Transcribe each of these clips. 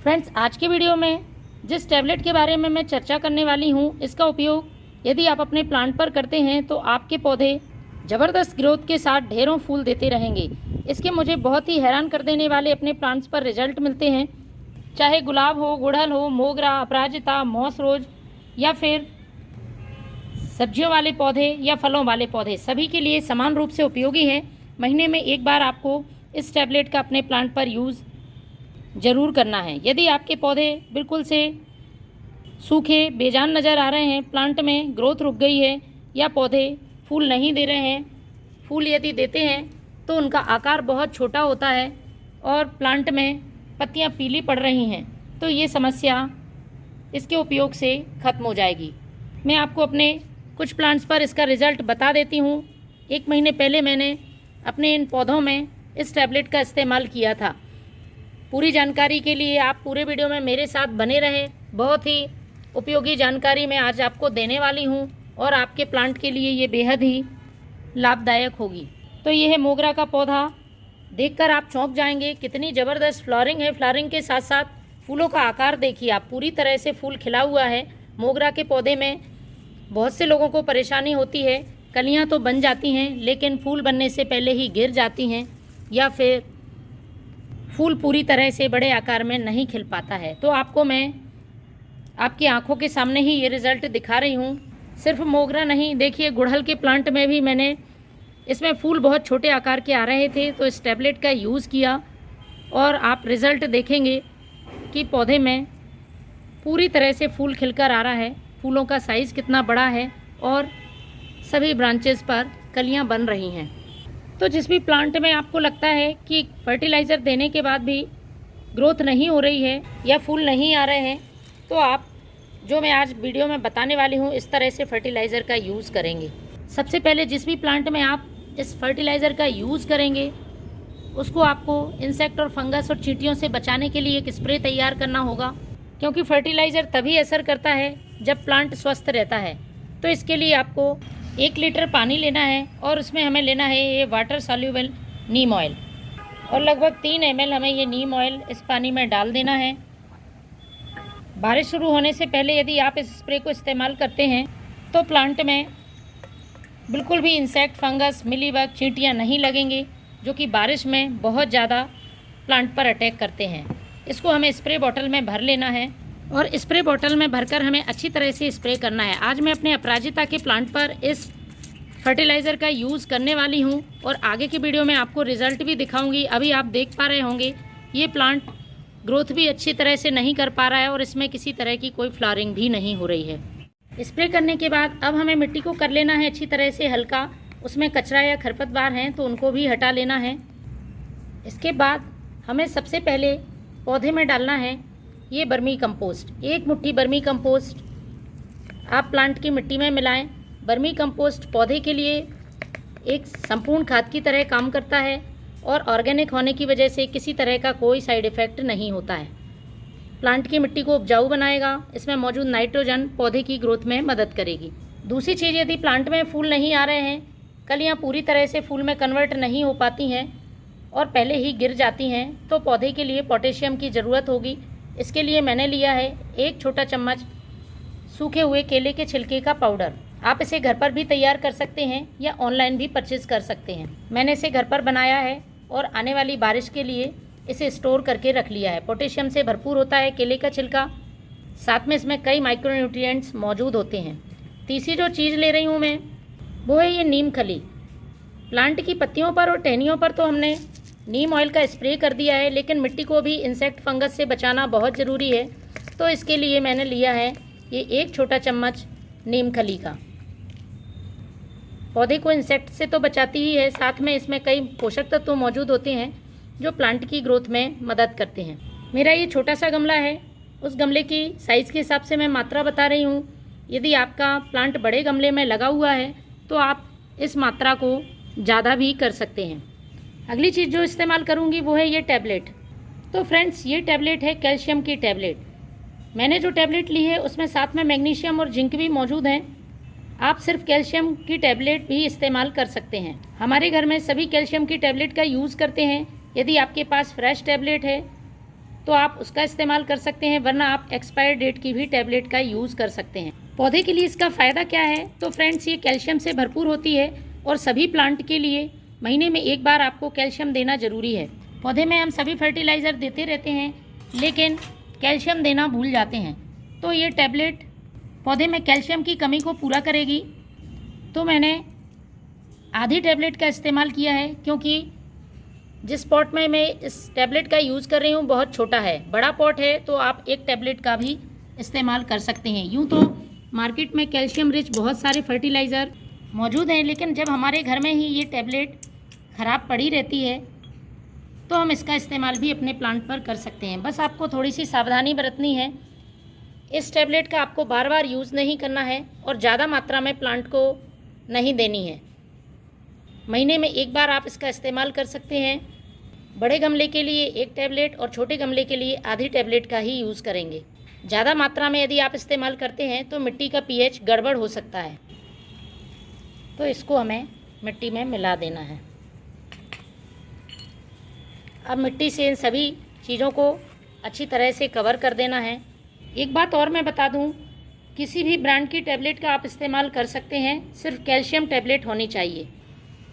Friends, आज के video में जिस टैबलेट के बारे में मैं चर्चा करने वाली हूँ, इसका उपयोग यदि आप अपने प्लांट पर करते हैं तो आपके पौधे ज़बरदस्त ग्रोथ के साथ ढेरों फूल देते रहेंगे। इसके मुझे बहुत ही हैरान कर देने वाले अपने प्लांट्स पर रिजल्ट मिलते हैं। चाहे गुलाब हो, गुड़हल हो, मोगरा, अपराजिता, मॉस रोज या फिर सब्जियों वाले पौधे या फलों वाले पौधे, सभी के लिए समान रूप से उपयोगी है। महीने में एक बार आपको इस टैबलेट का अपने प्लांट पर यूज़ ज़रूर करना है। यदि आपके पौधे बिल्कुल से सूखे बेजान नज़र आ रहे हैं, प्लांट में ग्रोथ रुक गई है या पौधे फूल नहीं दे रहे हैं, फूल यदि देते हैं तो उनका आकार बहुत छोटा होता है और प्लांट में पत्तियां पीली पड़ रही हैं, तो ये समस्या इसके उपयोग से ख़त्म हो जाएगी। मैं आपको अपने कुछ प्लांट्स पर इसका रिज़ल्ट बता देती हूँ। 1 महीने पहले मैंने अपने इन पौधों में इस टैबलेट का इस्तेमाल किया था। पूरी जानकारी के लिए आप पूरे वीडियो में मेरे साथ बने रहें। बहुत ही उपयोगी जानकारी मैं आज आपको देने वाली हूँ और आपके प्लांट के लिए ये बेहद ही लाभदायक होगी। तो ये है मोगरा का पौधा। देखकर आप चौंक जाएंगे, कितनी ज़बरदस्त फ्लावरिंग है। फ्लावरिंग के साथ साथ फूलों का आकार देखिए आप, पूरी तरह से फूल खिला हुआ है। मोगरा के पौधे में बहुत से लोगों को परेशानी होती है, कलियां तो बन जाती हैं लेकिन फूल बनने से पहले ही गिर जाती हैं या फिर फूल पूरी तरह से बड़े आकार में नहीं खिल पाता है। तो आपको मैं आपकी आंखों के सामने ही ये रिज़ल्ट दिखा रही हूँ। सिर्फ मोगरा नहीं, देखिए गुड़हल के प्लांट में भी मैंने इसमें फूल बहुत छोटे आकार के आ रहे थे तो इस टैबलेट का यूज़ किया और आप रिज़ल्ट देखेंगे कि पौधे में पूरी तरह से फूल खिलकर आ रहा है। फूलों का साइज़ कितना बड़ा है और सभी ब्रांचेस पर कलियां बन रही हैं। तो जिस भी प्लांट में आपको लगता है कि फर्टिलाइज़र देने के बाद भी ग्रोथ नहीं हो रही है या फूल नहीं आ रहे हैं, तो आप जो मैं आज वीडियो में बताने वाली हूँ इस तरह से फर्टिलाइज़र का यूज़ करेंगे। सबसे पहले जिस भी प्लांट में आप इस फर्टिलाइज़र का यूज़ करेंगे उसको आपको इंसेक्ट और फंगस और चींटियों से बचाने के लिए एक स्प्रे तैयार करना होगा, क्योंकि फर्टिलाइज़र तभी असर करता है जब प्लांट स्वस्थ रहता है। तो इसके लिए आपको 1 लीटर पानी लेना है और उसमें हमें लेना है ये वाटर सॉल्यूबल नीम ऑयल और लगभग 3 ml हमें ये नीम ऑयल इस पानी में डाल देना है। बारिश शुरू होने से पहले यदि आप इस स्प्रे को इस्तेमाल करते हैं तो प्लांट में बिल्कुल भी इंसेक्ट, फंगस, मिलीबग, चींटियाँ नहीं लगेंगे, जो कि बारिश में बहुत ज़्यादा प्लांट पर अटैक करते हैं। इसको हमें स्प्रे बॉटल में भर लेना है और स्प्रे बॉटल में भरकर हमें अच्छी तरह से स्प्रे करना है। आज मैं अपने अपराजिता के प्लांट पर इस फर्टिलाइज़र का यूज़ करने वाली हूँ और आगे की वीडियो में आपको रिज़ल्ट भी दिखाऊंगी। अभी आप देख पा रहे होंगे ये प्लांट ग्रोथ भी अच्छी तरह से नहीं कर पा रहा है और इसमें किसी तरह की कोई फ्लावरिंग भी नहीं हो रही है। स्प्रे करने के बाद अब हमें मिट्टी को कर लेना है अच्छी तरह से हल्का। उसमें कचरा या खरपतवार हैं तो उनको भी हटा लेना है। इसके बाद हमें सबसे पहले पौधे में डालना है ये बर्मी कंपोस्ट। 1 मुट्ठी बर्मी कंपोस्ट आप प्लांट की मिट्टी में मिलाएं। बर्मी कंपोस्ट पौधे के लिए एक संपूर्ण खाद की तरह काम करता है और ऑर्गेनिक होने की वजह से किसी तरह का कोई साइड इफ़ेक्ट नहीं होता है। प्लांट की मिट्टी को उपजाऊ बनाएगा। इसमें मौजूद नाइट्रोजन पौधे की ग्रोथ में मदद करेगी। दूसरी चीज़, यदि प्लांट में फूल नहीं आ रहे हैं, कलियाँ पूरी तरह से फूल में कन्वर्ट नहीं हो पाती हैं और पहले ही गिर जाती हैं, तो पौधे के लिए पोटेशियम की ज़रूरत होगी। इसके लिए मैंने लिया है 1 छोटा चम्मच सूखे हुए केले के छिलके का पाउडर। आप इसे घर पर भी तैयार कर सकते हैं या ऑनलाइन भी परचेज़ कर सकते हैं। मैंने इसे घर पर बनाया है और आने वाली बारिश के लिए इसे स्टोर करके रख लिया है। पोटेशियम से भरपूर होता है केले का छिलका, साथ में इसमें कई माइक्रोन्यूट्रिएंट्स मौजूद होते हैं। तीसरी जो चीज़ ले रही हूँ मैं वो है ये नीम खली। प्लांट की पत्तियों पर और टहनियों पर तो हमने नीम ऑयल का स्प्रे कर दिया है, लेकिन मिट्टी को भी इंसेक्ट, फंगस से बचाना बहुत ज़रूरी है। तो इसके लिए मैंने लिया है ये 1 छोटा चम्मच नीम खली का। पौधे को इंसेक्ट से तो बचाती ही है, साथ में इसमें कई पोषक तत्व तो मौजूद होते हैं जो प्लांट की ग्रोथ में मदद करते हैं। मेरा ये छोटा सा गमला है, उस गमले की साइज़ के हिसाब से मैं मात्रा बता रही हूँ। यदि आपका प्लांट बड़े गमले में लगा हुआ है तो आप इस मात्रा को ज़्यादा भी कर सकते हैं। अगली चीज़ जो इस्तेमाल करूँगी वो है ये टैबलेट। तो फ्रेंड्स, ये टैबलेट है कैल्शियम की टैबलेट। मैंने जो टैबलेट ली है उसमें साथ में मैग्नीशियम और जिंक भी मौजूद हैं। आप सिर्फ कैल्शियम की टैबलेट भी इस्तेमाल कर सकते हैं। हमारे घर में सभी कैल्शियम की टैबलेट का यूज़ करते हैं। यदि आपके पास फ्रेश टैबलेट है तो आप उसका इस्तेमाल कर सकते हैं, वरना आप एक्सपायर डेट की भी टैबलेट का यूज़ कर सकते हैं। पौधे के लिए इसका फ़ायदा क्या है? तो फ्रेंड्स, ये कैल्शियम से भरपूर होती है और सभी प्लांट के लिए महीने में एक बार आपको कैल्शियम देना ज़रूरी है। पौधे में हम सभी फर्टिलाइज़र देते रहते हैं, लेकिन कैल्शियम देना भूल जाते हैं। तो ये टैबलेट पौधे में कैल्शियम की कमी को पूरा करेगी। तो मैंने आधी टैबलेट का इस्तेमाल किया है, क्योंकि जिस पॉट में मैं इस टैबलेट का यूज़ कर रही हूँ बहुत छोटा है। बड़ा पॉट है तो आप एक टैबलेट का भी इस्तेमाल कर सकते हैं। यूँ तो मार्केट में कैल्शियम रिच बहुत सारे फर्टिलाइज़र मौजूद हैं, लेकिन जब हमारे घर में ही ये टैबलेट ख़राब पड़ी रहती है तो हम इसका इस्तेमाल भी अपने प्लांट पर कर सकते हैं। बस आपको थोड़ी सी सावधानी बरतनी है। इस टैबलेट का आपको बार बार यूज़ नहीं करना है और ज़्यादा मात्रा में प्लांट को नहीं देनी है। महीने में एक बार आप इसका इस्तेमाल कर सकते हैं। बड़े गमले के लिए एक टैबलेट और छोटे गमले के लिए आधी टैबलेट का ही यूज़ करेंगे। ज़्यादा मात्रा में यदि आप इस्तेमाल करते हैं तो मिट्टी का पीएच गड़बड़ हो सकता है, तो इसको हमें मिट्टी में मिला देना है। अब मिट्टी से इन सभी चीज़ों को अच्छी तरह से कवर कर देना है। एक बात और मैं बता दूं, किसी भी ब्रांड की टैबलेट का आप इस्तेमाल कर सकते हैं, सिर्फ कैल्शियम टैबलेट होनी चाहिए।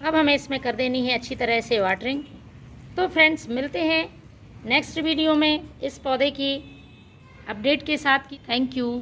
अब हमें इसमें कर देनी है अच्छी तरह से वाटरिंग। तो फ्रेंड्स, मिलते हैं नेक्स्ट वीडियो में इस पौधे की अपडेट के साथ। Thank you.